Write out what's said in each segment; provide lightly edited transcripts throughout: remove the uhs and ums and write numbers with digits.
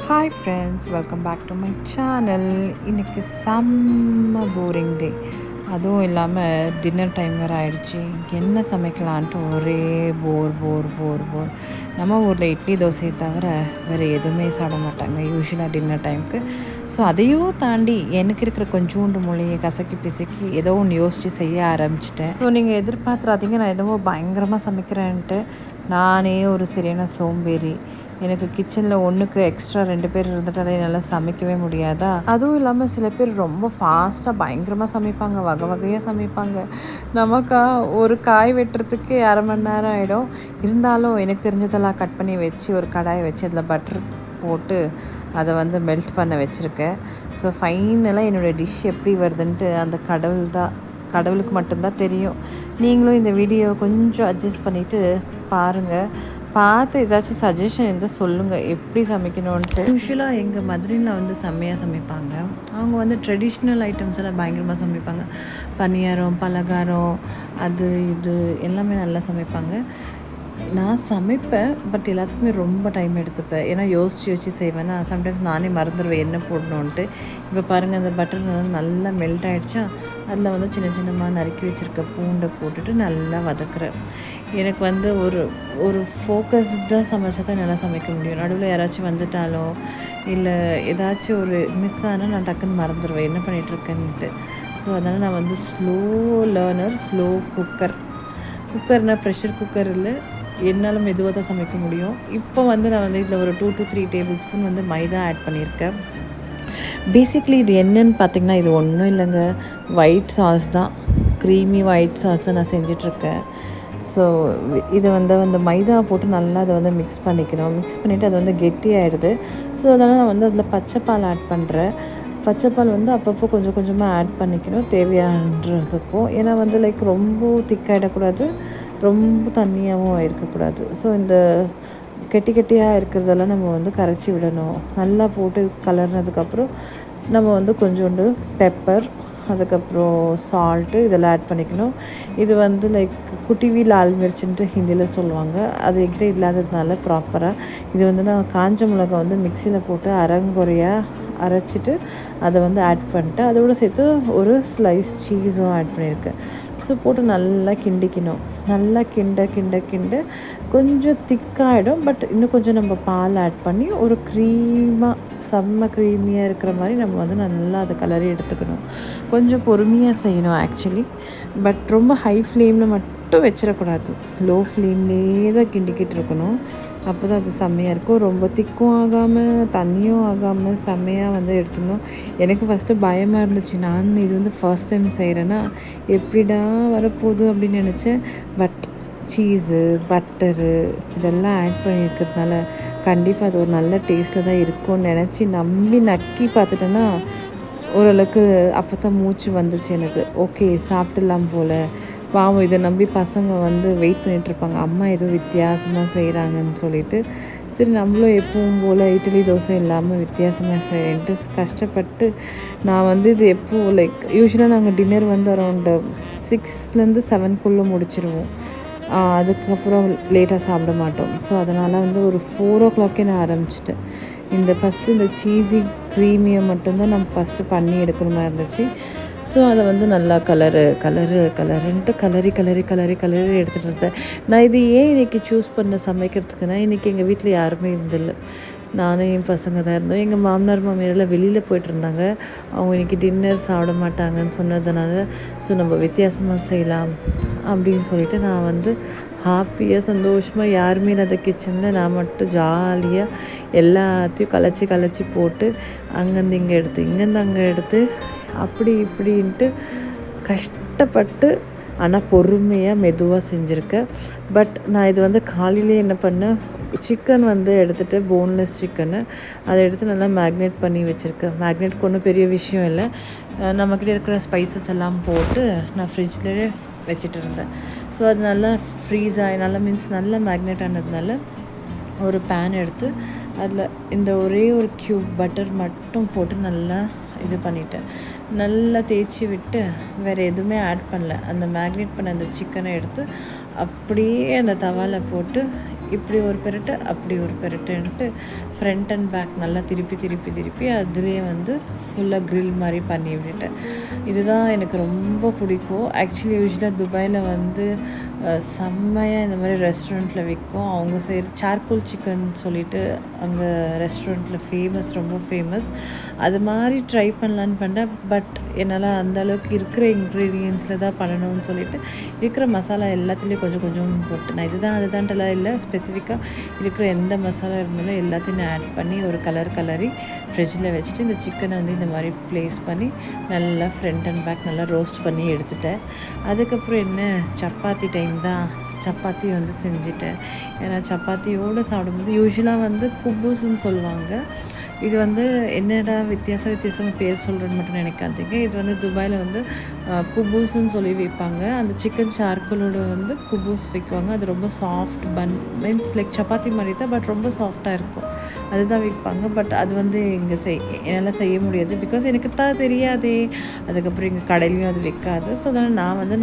Hi friends, welcome back to my channel. இன்றைக்கி செம்ம boring டே. அதுவும் இல்லாமல் டின்னர் டைம் வேறு ஆயிடுச்சு. என்ன சமைக்கலான்ட்டு ஒரே போர். நம்ம ஊரில் இட்லி தோசையை தவிர வேறு எதுவுமே சாப்பிட மாட்டாங்க யூஸ்வலாக டின்னர் டைமுக்கு. ஸோ அதையும் தாண்டி எனக்கு இருக்கிற கொஞ்சோண்டு மொழியை கசக்கி பிசக்கி ஏதோ ஒன்று யோசித்து செய்ய ஆரம்பிச்சிட்டேன். ஸோ நீங்கள் எதிர்பார்த்துறாதீங்க நான் எதுவும் பயங்கரமாக சமைக்கிறேன்ட்டு. நானே ஒரு சரியான சோம்பேறி. எனக்கு கிச்சனில் ஒன்றுக்கு எக்ஸ்ட்ரா 2 பேர் இருந்துட்டாலே என்னால் சமைக்கவே முடியாதா. அதுவும் இல்லாமல் சில பேர் ரொம்ப ஃபாஸ்ட்டாக பயங்கரமாக சமைப்பாங்க, வகையாக சமைப்பாங்க. நமக்கா ஒரு காய் வெட்டுறதுக்கு 1/2 மணி நேரம் ஆகிடும். இருந்தாலும் எனக்கு தெரிஞ்சதெல்லாம் கட் பண்ணி வச்சு ஒரு கடாயை வச்சு அதில் பட்டர் போட்டு அதை மெல்ட் பண்ண வச்சுருக்கேன். ஸோ ஃபைனலாக என்னோடய டிஷ் எப்படி வருதுன்ட்டு அந்த கடவுளுக்கு மட்டும்தான் தெரியும். நீங்களும் இந்த வீடியோ கொஞ்சம் அட்ஜஸ்ட் பண்ணிவிட்டு பாருங்கள். பார்த்து ஏதாச்சும் சஜஷன் இருந்தால் சொல்லுங்கள் எப்படி சமைக்கணுன்ட்டு. யூஸ்வலாக எங்கள் மதுரையில் செம்மையாக சமைப்பாங்க. அவங்க ட்ரெடிஷ்னல் ஐட்டம்ஸ் எல்லாம் பயங்கரமாக சமைப்பாங்க. பணியாரம், பலகாரம், அது இது எல்லாமே நல்லா சமைப்பாங்க. நான் சமைப்பேன், பட் எல்லாத்துக்குமே ரொம்ப டைம் எடுத்துப்பேன். ஏன்னா யோசித்து செய்வேன். நான் சம்டைம்ஸ் நானே மறந்துடுவேன் என்ன போடணுன்ட்டு. இப்போ பாருங்கள், அந்த பட்டர் நல்லா மெல்ட் ஆகிடுச்சா, அதில் சின்னமாக நறுக்கி வச்சுருக்க பூண்டை போட்டுட்டு நல்லா வதக்குறேன். எனக்கு ஒரு ஃபோக்கஸ்டாக சமைச்சா தான் நல்லா சமைக்க முடியும். நடுவில் யாராச்சும் வந்துட்டாலோ இல்லை ஏதாச்சும் ஒரு மிஸ் ஆனால் நான் டக்குன்னு மறந்துடுவேன் என்ன பண்ணிகிட்ருக்கேன்ட்டு. ஸோ அதனால் நான் ஸ்லோ லேர்னர், ஸ்லோ குக்கர்னால் ப்ரெஷர் குக்கர் இல்லை, என்னால் மெதுவாக தான் சமைக்க முடியும். இப்போ நான் இதில் ஒரு 2 to 3 டேபிள் ஸ்பூன் மைதா ஆட் பண்ணியிருக்கேன். பேசிக்லி இது என்னன்னு பார்த்திங்கன்னா, இது ஒன்றும் இல்லைங்க, ஒயிட் சாஸ் தான், க்ரீமி ஒயிட் சாஸ் தான் நான் செஞ்சிட்ருக்கேன். ஸோ இதை மைதா போட்டு நல்லா அதை மிக்ஸ் பண்ணிக்கணும். மிக்ஸ் பண்ணிவிட்டு அது கெட்டி ஆகிடுது. ஸோ அதனால் நான் அதில் பச்சைப்பால் ஆட் பண்ணுறேன். பச்சைப்பால் அப்பப்போ கொஞ்சம் கொஞ்சமாக ஆட் பண்ணிக்கணும் தேவையானதுப்போ. ஏன்னா லைக் ரொம்ப திக்காகிடக்கூடாது, ரொம்ப தண்ணியாகவும் இருக்கக்கூடாது. ஸோ இந்த கெட்டியாக இருக்கிறதெல்லாம் நம்ம கரைச்சி விடணும். நல்லா போட்டு கலர்னதுக்கப்புறம் நம்ம கொஞ்சோண்டு பெப்பர், அதுக்கப்புறம் சால்ட்டு இதெல்லாம் ஆட் பண்ணிக்கணும். இது லைக் குட்டிவி லால் மிர்ச்சின்ட்டு ஹிந்தியில் சொல்லுவாங்க. அது என்கிட்ட இல்லாததுனால ப்ராப்பராக இது நான் காஞ்ச மிளகா மிக்சியில் போட்டு அரைங்குறையாக அரைச்சிட்டு அதை ஆட் பண்ணிட்டேன். அதோடு சேர்த்து ஒரு ஸ்லைஸ் சீஸும் ஆட் பண்ணியிருக்கேன். ஸோ போட்டு நல்லா கிண்டிக்கணும். நல்லா கிண்ட கொஞ்சம் திக்காகிடும். பட் இன்னும் கொஞ்சம் நம்ம பால் ஆட் பண்ணி ஒரு செம்ம க்ரீமியாக இருக்கிற மாதிரி நம்ம நல்லா அதை கலரி எடுத்துக்கணும். கொஞ்சம் பொறுமையாக செய்யணும் ஆக்சுவலி. பட் ரொம்ப ஹை ஃப்ளேமில் மட்டும் வச்சிடக்கூடாது, லோ ஃப்ளேம்லேயே தான் கிண்டிக்கிட்டு இருக்கணும். அப்போ தான் அது செம்மையாக இருக்கும். ரொம்ப திக்கும் ஆகாமல் தண்ணியும் ஆகாமல் செம்மையாக எடுத்துடணும். எனக்கு ஃபஸ்ட்டு பயமாக இருந்துச்சு. நான் இது ஃபர்ஸ்ட் டைம் செய்கிறேன்னா எப்படிடா வரப்போகுது அப்படின்னு நினச்சேன். பட் சீஸு, பட்டரு இதெல்லாம் ஆட் பண்ணியிருக்கிறதுனால கண்டிப்பாக அது ஒரு நல்ல டேஸ்ட்டில் தான் இருக்கும்னு நினச்சி நம்பி நக்கி பார்த்துட்டேன்னா ஓரளவுக்கு அப்போ தான் மூச்சு வந்துச்சு எனக்கு. ஓகே, சாப்பிட்டுலாம் போல். பாவம், இதை நம்பி பசங்க வெயிட் பண்ணிகிட்ருப்பாங்க, அம்மா ஏதோ வித்தியாசமாக செய்கிறாங்கன்னு சொல்லிட்டு. சரி, நம்மளும் எப்பவும் போல் இட்லி தோசை இல்லாமல் வித்தியாசமாக செய்கிறேன்ட்டு கஷ்டப்பட்டு நான் இது எப்போது லைக் யூஸ்வலாக நாங்கள் டின்னர் அரௌண்ட் 6 to 7 முடிச்சிடுவோம். அதுக்கப்புறம் லேட்டாக சாப்பிட மாட்டோம். ஸோ அதனால் ஒரு 4 o'clock நான் ஆரம்பிச்சிட்டேன். ஃபஸ்ட்டு இந்த சீஸி க்ரீமியை மட்டும்தான் நம்ம ஃபஸ்ட்டு பண்ணி எடுக்கணுமா இருந்துச்சு. ஸோ அதை நல்லா கலருன்ட்டு கலரி எடுத்துகிட்டு இருந்தேன். நான் இது ஏன் இன்றைக்கி சூஸ் பண்ண சமைக்கிறதுக்குன்னா, இன்றைக்கி எங்கள் வீட்டில் யாருமே இருந்தில்லை. நானும் என் பசங்க தான் இருந்தோம். எங்கள் மாமனார் மாமியாரெல்லாம் வெளியில் போய்ட்டுருந்தாங்க. அவங்க இன்றைக்கி டின்னர் சாப்பிட மாட்டாங்கன்னு சொன்னதுனால ஸோ நம்ம வித்தியாசமாக செய்யலாம் அப்படின்னு சொல்லிட்டு நான் ஹாப்பியாக சந்தோஷமாக யாருமே இல்லாத கிச்சனில் நான் மட்டும் ஜாலியாக எல்லாத்தையும் கலைச்சி போட்டு அங்கேருந்து இங்கே எடுத்து இங்கேருந்து அங்கே எடுத்து அப்படி இப்படின்ட்டு கஷ்டப்பட்டு ஆனால் பொறுமையாக மெதுவாக செஞ்சுருக்கேன். பட் நான் இது காலையிலே என்ன பண்ணேன், சிக்கன் எடுத்துகிட்டு போன்லெஸ் சிக்கனை அதை எடுத்து நல்லா மேக்னேட் பண்ணி வச்சுருக்கேன். மேக்னேட்க்கு ஒன்றும் பெரிய விஷயம் இல்லை. நம்மக்கிட்ட இருக்கிற ஸ்பைசஸ் எல்லாம் போட்டு நான் ஃப்ரிட்ஜ்லேயே வச்சுட்டு இருந்தேன். ஸோ அது நல்லா ஃப்ரீஸ் ஆகி நல்லா மேக்னேட் ஆனதுனால ஒரு பேன் எடுத்து அதில் இந்த ஒரே ஒரு க்யூப் பட்டர் மட்டும் போட்டு நல்லா இது பண்ணிட்டேன். நல்லா தேய்ச்சி விட்டு வேறு எதுவுமே ஆட் பண்ணல. அந்த மேக்னேட் பண்ண அந்த சிக்கனை எடுத்து அப்படியே அந்த தவாவில் போட்டு இப்படி ஒரு பெரட்டு அப்படி ஒரு பெரட்டுன்ட்டு ஃப்ரண்ட் அண்ட் பேக் நல்லா திருப்பி அதுலேயே வந்து ஃபுல்லாக க்ரில் மாதிரி பண்ணி விட்டுட்டேன். இதுதான் எனக்கு ரொம்ப பிடிக்கும். ஆக்சுவலி யூஸ்வலாக துபாயில் வந்து செம்மையாக இந்த மாதிரி ரெஸ்டாரண்ட்டில் விற்கும். அவங்க செய்கிற சார்கோல் சிக்கன் சொல்லிட்டு அங்கே ரெஸ்டாரண்ட்டில் ரொம்ப ஃபேமஸ். அது மாதிரி ட்ரை பண்ணலான்னு பண்ணேன். பட் என்னால் அந்தளவுக்கு இருக்கிற இன்க்ரீடியன்ஸில் தான் பண்ணணும்னு சொல்லிட்டு இருக்கிற மசாலா எல்லாத்துலேயும் கொஞ்சம் போட்டு நான் இதுதான் அதுதான்ட்டுலாம் இல்லை, ஸ்பெசிஃபிக்காக இருக்கிற எந்த மசாலா இருந்தாலும் எல்லாத்தையும் நான் ஆட் பண்ணி ஒரு கலரி ஃப்ரிட்ஜில் வச்சுட்டு இந்த சிக்கனை வந்து இந்த மாதிரி ப்ளேஸ் பண்ணி நல்லா ஃப்ரண்ட் அண்ட் பேக் நல்லா ரோஸ்ட் பண்ணி எடுத்துட்டேன். அதுக்கப்புறம் என்ன, சப்பாத்தி டைம் தான். சப்பாத்தி வந்து செஞ்சுட்டேன். ஏன்னா சப்பாத்தியோடு சாப்பிடும்போது யூஸ்வலாக வந்து குப்பூஸ்ன்னு சொல்லுவாங்க. இது வந்து என்னடா வித்தியாசமாக பேர் சொல்கிறேன்னு மட்டும் நினைக்காதீங்க. இது வந்து துபாயில் வந்து குபூஸ்ன்னு சொல்லி விற்பாங்க. அந்த சிக்கன் சார்கோலோட வந்து குபூஸ் விற்குவாங்க. அது ரொம்ப சாஃப்ட் பன், மீன்ஸ் லைக் சப்பாத்தி மாதிரி தான், பட் ரொம்ப சாஃப்டாக இருக்கும். அதுதான் விற்பாங்க. பட் அது வந்து இங்கே என்னால் செய்ய முடியாது, பிகாஸ் எனக்கு தான் தெரியாதே. அதுக்கப்புறம் எங்கள் கடையிலையும் அது விற்காது. ஸோ அதனால் நான் வந்து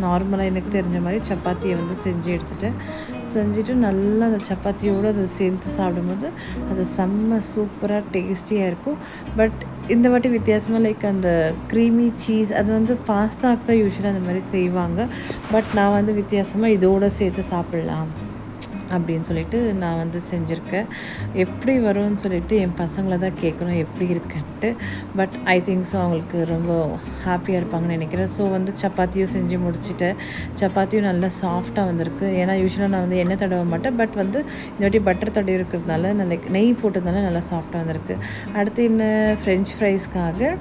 நார்மலாக எனக்கு தெரிஞ்ச மாதிரி சப்பாத்தியை வந்து செஞ்சுட்டு நல்லா அந்த சப்பாத்தியோடு அதை சேர்த்து சாப்பிடும்போது அது செம்ம சூப்பராக டேஸ்டியாக இருக்கும். பட் இந்த வாட்டி வித்தியாசமாக லைக் அந்த க்ரீமி சீஸ் அது வந்து பாஸ்தாக்கு தான் யூஸ்வலாக அந்த மாதிரி செய்வாங்க. பட் நான் வந்து வித்தியாசமாக இதோடு சேர்த்து சாப்பிட்லாம் அப்படின்னு சொல்லிட்டு நான் வந்து செஞ்சுருக்கேன். எப்படி வரும்னு சொல்லிட்டு என் பசங்களை தான் கேட்கணும் எப்படி இருக்குன்ட்டு. பட் ஐ திங்க் ஸோ அவங்களுக்கு ரொம்ப ஹாப்பியாக இருப்பாங்கன்னு நினைக்கிறேன். ஸோ வந்து சப்பாத்தியும் செஞ்சு முடிச்சுட்டேன். சப்பாத்தியும் நல்லா சாஃப்டாக வந்திருக்கு. ஏன்னா யூஸ்வலாக நான் வந்து எண்ணெய் தடவ மாட்டேன். பட் வந்து இந்த வாட்டி பட்டர் தடவி இருக்கிறதுனால நல்லா நெய் போட்டதுனால நல்லா சாஃப்டாக வந்திருக்கு. அடுத்து என்ன, ஃப்ரெஞ்ச் ஃப்ரைஸ்க்காக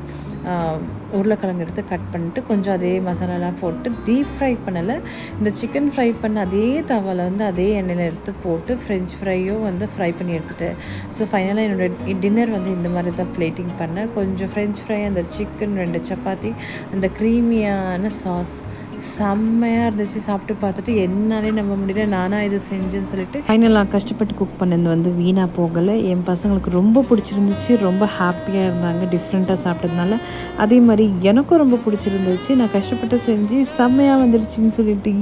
உருளைக்கிழங்கு எடுத்து கட் பண்ணிட்டு கொஞ்சம் அதே மசாலாலாம் போட்டு டீப் ஃப்ரை பண்ணலை, இந்த சிக்கன் ஃப்ரை பண்ண அதே தவாவில் வந்து அதே எண்ணெயில் எடுத்து போட்டு ஃப்ரெஞ்ச் ஃப்ரையும் வந்து ஃப்ரை பண்ணி எடுத்துட்டேன். ஸோ ஃபைனலாக என்னோடய டின்னர் வந்து இந்த மாதிரி தான் பிளேட்டிங் பண்ணேன். கொஞ்சம் ஃப்ரெஞ்ச் ஃப்ரை, அந்த சிக்கன், 2 சப்பாத்தி, அந்த க்ரீமியான சாஸ் செம்மையாக இருந்துச்சு. சாப்பிட்டு பார்த்துட்டு என்னாலே நம்ப முடியல நானாக இது செஞ்சேன்னு சொல்லிட்டு. ஃபைனலாக கஷ்டப்பட்டு குக் பண்ணது வந்து வீணாக போகலை. என் பசங்களுக்கு ரொம்ப பிடிச்சிருந்துச்சு, ரொம்ப ஹாப்பியாக இருந்தாங்க டிஃப்ரெண்ட்டாக சாப்பிட்டதுனால. அதே மாதிரி எனக்கும் ரொம்ப பிடிச்சிருந்துச்சு. நான் கஷ்டப்பட்டு செஞ்சு செம்மையாக வந்துடுச்சின்னு சொல்லிட்டு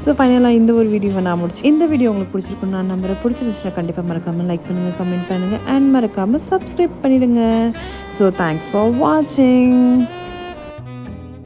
ஸோ ஃபைனலாக இந்த ஒரு வீடியோவை நான் முடிச்சு. இந்த வீடியோ உங்களுக்கு பிடிச்சிருக்குன்னு நான் நம்புறேன். பிடிச்சிருந்துச்சுன்னா கண்டிப்பாக மறக்காமல் லைக் பண்ணுங்கள், கமெண்ட் பண்ணுங்கள், அண்ட் மறக்காமல் சப்ஸ்கிரைப் பண்ணிவிடுங்க. ஸோ தேங்க்ஸ் ஃபார் வாட்சிங்.